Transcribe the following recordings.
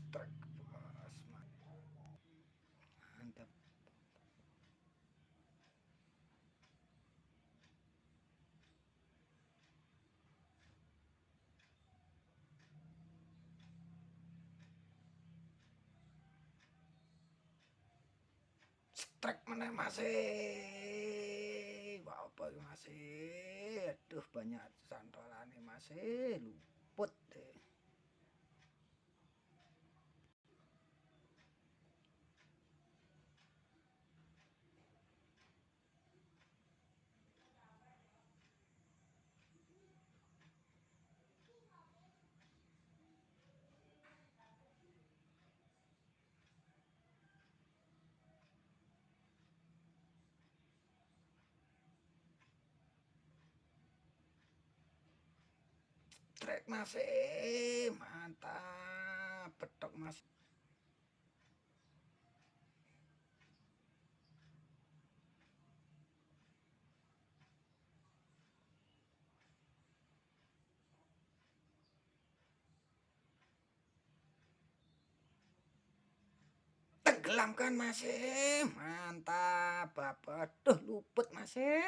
Strike bos, mantap. Strike mana masih, apa masih, aduh banyak santolan masih luput deh. Strike masih mantap, petok masih. Tenggelamkan masih, mantap bapak, aduh luput masih.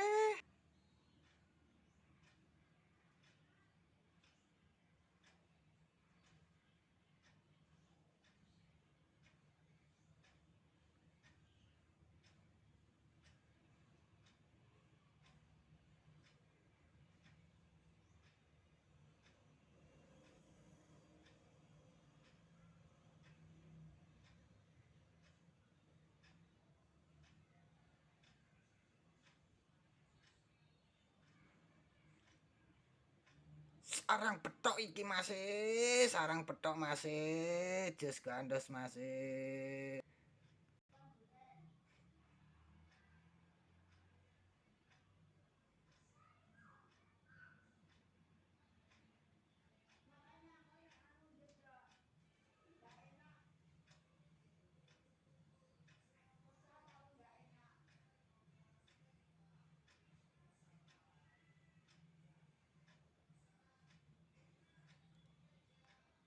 Sarang petok iki masih, sarang petok masih, jus gandos masih.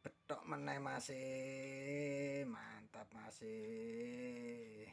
Petok meneh masih, mantap masih.